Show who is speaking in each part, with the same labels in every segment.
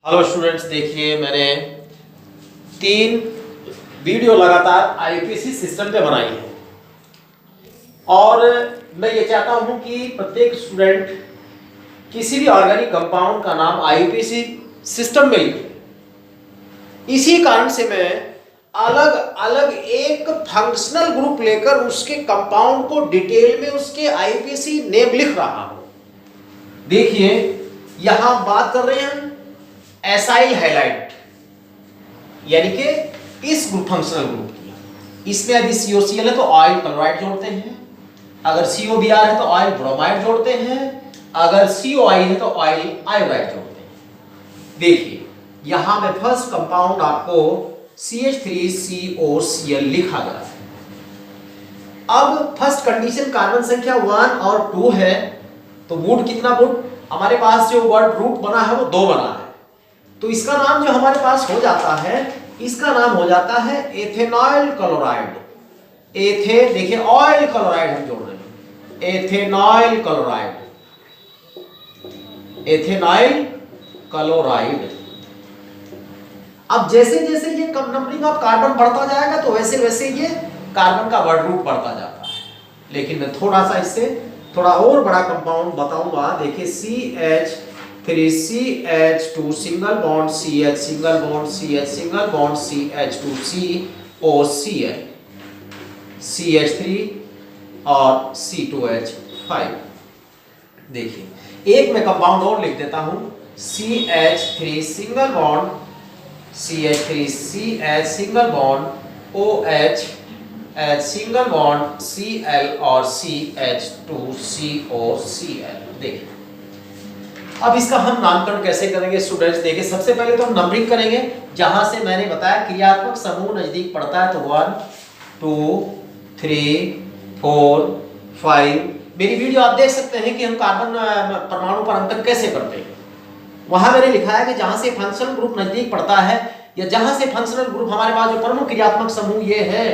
Speaker 1: Hello students, देखिए मैंने 3 video लगातार आईपीसी सिस्टम पे बनाई है और मैं ये चाहता हूँ कि प्रत्येक स्टूडेंट किसी भी ऑर्गेनिक कंपाउंड का नाम आईपीसी सिस्टम में लिखे। इसी कारण से मैं अलग अलग एक फंक्शनल ग्रुप लेकर उसके कंपाउंड को डिटेल में उसके आईपीसी नेम लिख रहा हूँ। देखिए यहाँ बात कर रहे हैं एसाइल हैलाइड, यानी कि इस ग्रुप फंक्शनल ग्रुप की। इसमें यदि COCl है तो ऑयल क्लोराइड जोड़ते हैं, अगर COBr है तो ऑयल ब्रोमाइड जोड़ते हैं, अगर COI है तो ऑयल आयोडाइड जोड़ते हैं। देखिए यहां में फर्स्ट कंपाउंड आपको CH3COCl लिखा गया है। अब फर्स्ट कंडीशन कार्बन संख्या 1 और 2 है, तो वुड कितना वुड हमारे पास जो वर्ड रूट बना है वो 2 बना है, तो इसका नाम जो हमारे पास हो जाता है, इसका नाम हो जाता है एथेनॉल क्लोराइड। देखिए ऑयल क्लोराइड हम जोड़ रहे हैं, एथेनॉल क्लोराइड, एथेनॉल क्लोराइड। अब जैसे जैसे ये कम नंबरिंग ऑफ कार्बन बढ़ता जाएगा तो वैसे वैसे ये कार्बन का वर्ड रूट बढ़ता जाता है। लेकिन मैं थोड़ा सा इससे थोड़ा और बड़ा कंपाउंड बताऊंगा। देखिए CH3CH2 single bond CH single bond CH single bond CH2COCl, CH3 और C2H5। देखिए एक मैं कंपाउंड और लिख देता हूं, CH3 single bond CH3CH single bond OH H single bond Cl और CH2COCl। देखिए अब इसका हम नामकरण कैसे करेंगे स्टूडेंट्स। देखिए सबसे पहले तो हम नंबरिंग करेंगे, जहां से मैंने बताया क्रियात्मक समूह नजदीक पड़ता है तो 1 2 3 4 5। मेरी वीडियो आप देख सकते हैं कि हम कार्बन परमाणु पर अंकन कैसे करते हैं। वहां मैंने लिखा है कि जहां से फंक्शनल ग्रुप नजदीक पड़ता है या जहां से फंक्शनल ग्रुप हमारे पास जो प्रमुख क्रियात्मक समूह ये है,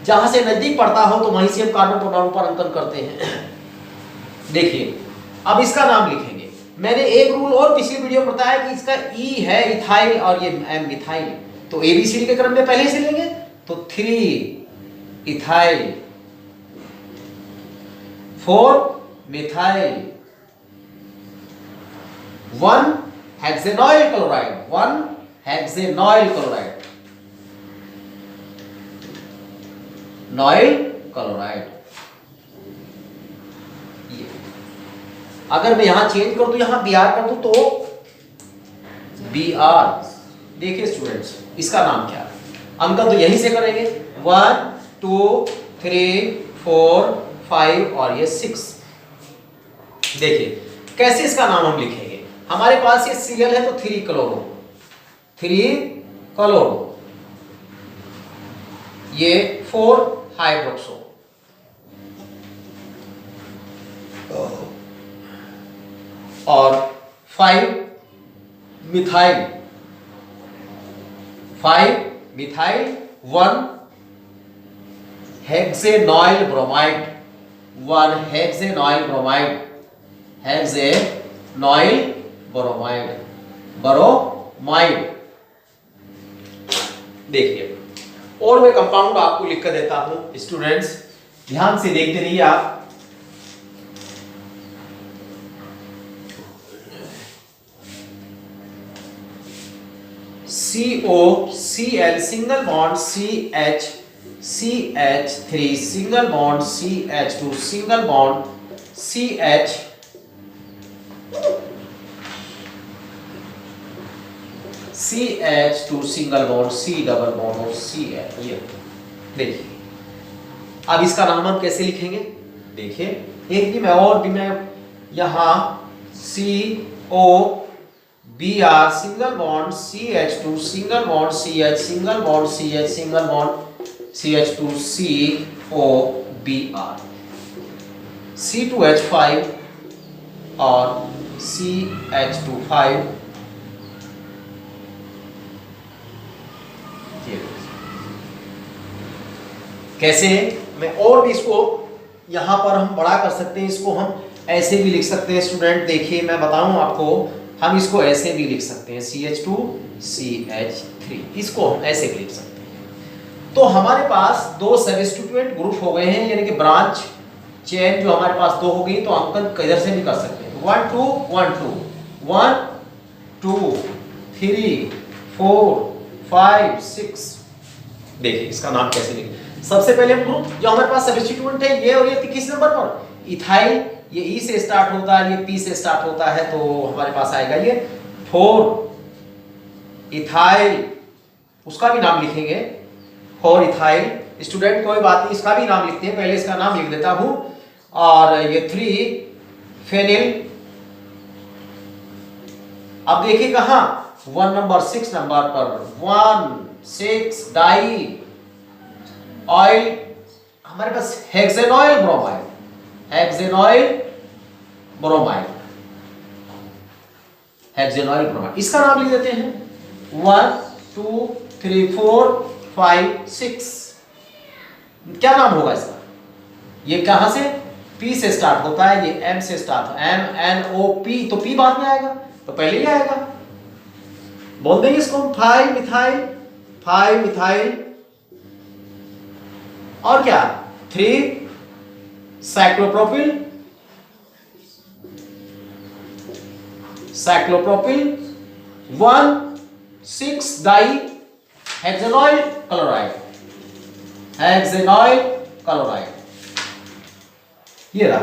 Speaker 1: जहां से नजदीक पड़ता हो तो वहीं से हम कार्बन परमाणु पर अंकन करते हैं। देखिए अब इसका नाम लिखेंगे। मैंने एक रूल और पिछली वीडियो में बताया कि इसका E है इथाइल और ये M मिथाइल, तो ABCD के क्रम में पहले से लेंगे तो 3 ethyl 4 methyl 1 hexanoyl chloride, 1 hexanoyl chloride, नॉइल क्लोराइड। अगर मैं यहां चेंज कर दूं, यहां Br कर दूं तो Br। देखिए स्टूडेंट्स इसका नाम क्या है, अंकन तो यहीं से करेंगे 1 2 3 4 5 और ये 6। देखिए कैसे इसका नाम हम लिखेंगे। हमारे पास ये Cl है तो 3 क्लोरो, 3 क्लोरो, ये 4 हाइड्रोक्सो और 5 methyl, 5 methyl 1 hexanoyl bromide, 1 hexanoyl bromide, hexanoyl bromide, bromide. देखिए और मैं कंपाउंड आपको लिख कर देता हूं स्टूडेंट्स, ध्यान से देखते रहिए आप। COCl single bond CH CH3 single bond CH2 single bond CH CH2 single bond C double bond और Cl। ये देखिए अब इसका नाम हम कैसे लिखेंगे। देखिए एक भी मैं यहां COBr single bond CH2 single bond CH single bond CH single bond CH2COBr, C2H5 और CH25। कैसे मैं और भी इसको यहां पर हम बड़ा कर सकते हैं, इसको हम ऐसे भी लिख सकते हैं स्टूडेंट। देखिए मैं बताऊं आपको, हम इसको ऐसे भी लिख सकते हैं CH2CH3, इसको हम ऐसे भी लिख सकते हैं। तो हमारे पास दो सबस्टिट्यूएंट ग्रुप हो गए हैं, यानी कि ब्रांच चेन जो हमारे पास दो हो गई, तो अंकन किधर से भी कर सकते हैं 1 2 1 2 1 2 3 4 5 6। देखिए इसका नाम कैसे लिखें। सबसे पहले हम ग्रुप जो हमारे पास सबस्टिट्यूएंट है ये, और ये किस नंबर पर, इथाइल, ये ई से स्टार्ट होता है, ये पी से स्टार्ट होता है, तो हमारे पास आएगा ये 4 इथाइल, उसका भी नाम लिखेंगे 4 इथाइल। स्टूडेंट कोई बात नहीं, इसका भी नाम लिखते हैं, पहले इसका नाम लिख देता हूं। और ये 3 फेनिल। अब देखिए कहां 1 नंबर 6 नंबर पर 1 6 डाई ऑयल, हमारे पास हेक्सेनॉइल bromide, hexanoyl bromide, hexanoyl bromide, इसका नाम लिख देते हैं 1 2 3 4 5 6। क्या नाम होगा इसका? ये कहां से, P से स्टार्ट होता है, ये M से स्टार्ट होता है, MNOP, तो P बाद में आएगा, तो पहले ही आएगा। बोल देंगे इसको 5 मिथाइल, 5 मिथाइल, और क्या 3 cyclopropyl, cyclopropyl, 1 6 di hexanoyl chloride, hexanoyl chloride, ये रहा।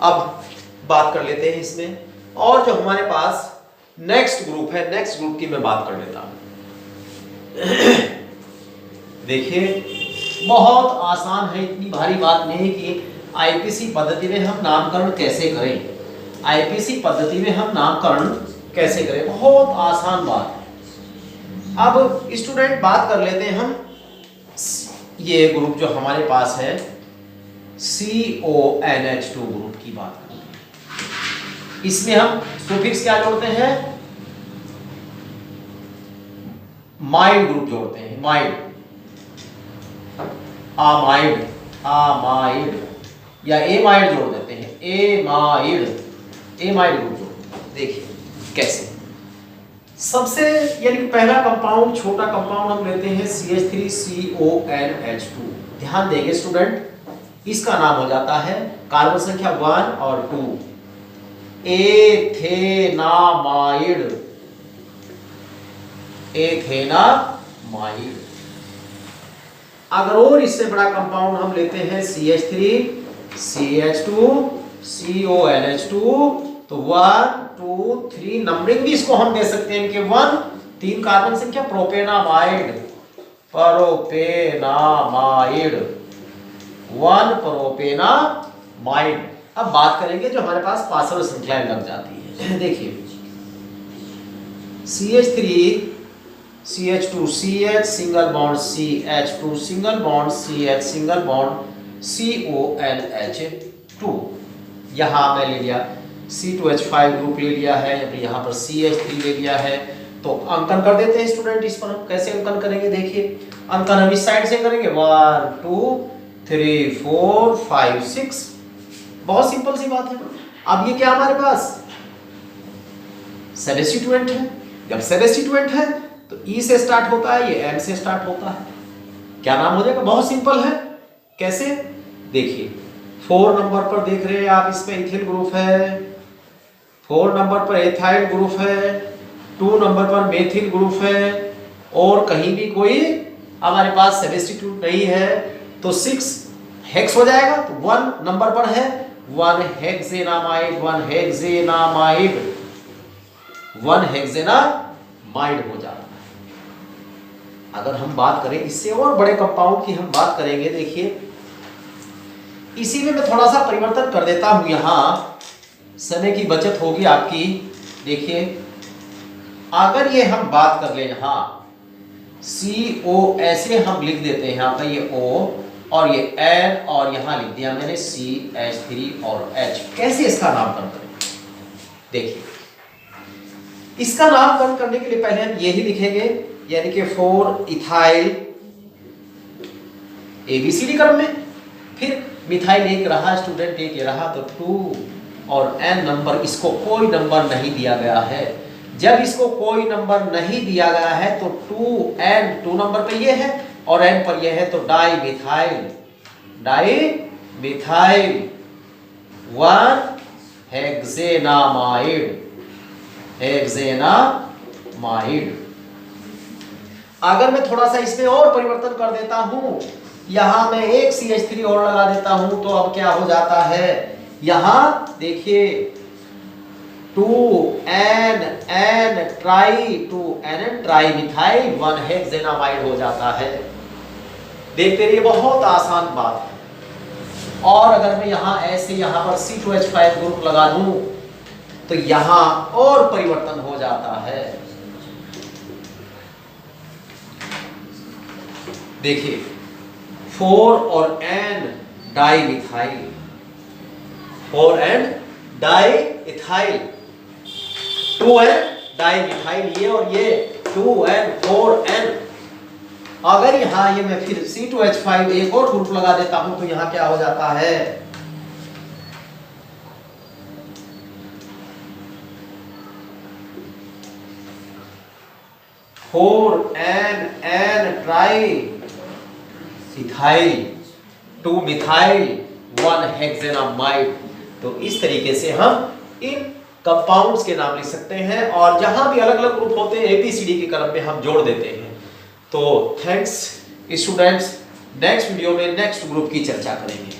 Speaker 1: अब बात कर लेते हैं इसमें, और जो हमारे पास नेक्स्ट ग्रुप है, नेक्स्ट ग्रुप की मैं बात कर लेता हूं। देखिए बहुत आसान है, इतनी भारी बात नहीं कि आईपीसी पद्धति में हम नामकरण कैसे करें, आईपीसी पद्धति में हम नामकरण कैसे करें, बहुत आसान बात है। अब स्टूडेंट बात कर लेते हैं हम, ये ग्रुप जो हमारे पास है CONH2 ग्रुप की बात करते हैं। इसमें हम सुफिक्स क्या जोड़ते हैं, माइड ग्रुप जोड़ते हैं, माइड, आमाइड, आमाइड, या एमाइड जोड़ देते हैं, एमाइड, एमाइड ग्रुप जोड़ते हैं। देखिए कैसे, सबसे यानी पहला कंपाउंड, छोटा कंपाउंड हम लेते हैं CH3CONH2। ध्यान देंगे स्टूडेंट, इसका नाम हो जाता है कार्बन संख्या 1 और 2 एथेनामाइड, एथेनामाइड। अगर और इससे बड़ा कंपाउंड हम लेते हैं CH3CH2CONH2, तो 1 2 3 नंबरिंग भी इसको हम दे सकते हैं इनके 1 3 कार्बन संख्या, प्रोपेनामाइड, प्रोपेनामाइड, 1 प्रोपेनामाइड। अब बात करेंगे जो हमारे पास पार्शियल संख्याएं लग जाती है। देखिए CH3 CH2 CH single bond CH2 single bond CH single bond CONH2, यहां मैं ले लिया C2H5 ग्रुप ले लिया है, यहाँ पर CH3 ले लिया है। तो अंकन कर देते हैं स्टूडेंट, इस पर हम कैसे अंकन करेंगे, देखिए अंकन हम इस साइड से करेंगे 1 2 3 4 5 6, बहुत सिंपल सी बात है। अब ये क्या हमारे पास सबस्टिट्यूएंट है, जब सबस्टिट्यूएंट है तो E से स्टार्ट होता है, ये M से स्टार्ट होता है, क्या नाम हो जाएगा, बहुत सिंपल है। कैसे, देखिए 4 नंबर पर देख रहे हैं आप, इसमें इथिल ग्रुप है, 4 नंबर पर एथाइल ग्रुप है, 2 नंबर पर मेथिल ग्रुप है, और कहीं भी कोई हमारे पास सबस्टिट्यूट नहीं है, तो 6 हेक्स हो जाएगा। तो 1 नंबर पर है 1 हेक्सेनामाइड, 1 हेक्सेनामाइड, 1 हेक्सेनामाइड हो जाता है। अगर हम बात करें इससे और बड़े कंपाउंड की हम बात करेंगे, देखिए इसी में मैं थोड़ा सा परिवर्तन कर देता हूं, यहां समय की बचत होगी आपकी। देखिए अगर ये हम बात कर ले, यहां CO ऐसे हम लिख देते हैं, यहाँ पर ये O और ये N, और यहाँ लिख दिया मैंने CH3 और H। कैसे इसका नामकरण करें, देखिए इसका नामकरण करने के लिए पहले हम यही लिखेंगे, यानी कि 4 इथाइल ABCD क्रम में, फिर मिथाइल एक रहा स्टूडेंट, एक ये रहा, तो 2 और n नंबर, इसको कोई नंबर नहीं दिया गया है। जब इसको कोई नंबर नहीं दिया गया है तो 2n 2 नंबर पे ये है और n पर ये है, तो डाई मिथाइल 1 हेक्सेनामाइड। अगर मैं थोड़ा सा इसमें और परिवर्तन कर देता हूं, यहां मैं एक CH3 और लगा देता हूं, तो अब क्या हो जाता है, यहां देखिए 2NN ट्राइमिथाइल 1 हेक्सेनामाइड हो जाता है। देखते रहिए, बहुत आसान बात है। और अगर मैं यहां ऐसे यहां पर C2H5 ग्रुप लगा दूं तो यहां और परिवर्तन हो जाता है। देखिए 4 और N dimethyl, 4N diethyl, 2N dimethyl, ये और ये 2N 4N। अगर यहां ये मैं फिर C2H5 एक और ग्रुप लगा देता हूं तो यहां क्या हो जाता है, फोर N ट्राइइथाइल 2 मिथाइल 1 हेक्सेनामाइड। तो इस तरीके से हम इन कंपाउंड्स के नाम लिख सकते हैं, और जहां भी अलग अलग ग्रुप होते हैं ABCD के क्रम में हम जोड़ देते हैं। तो थैंक्स स्टूडेंट्स, नेक्स्ट वीडियो में नेक्स्ट ग्रुप की चर्चा करेंगे।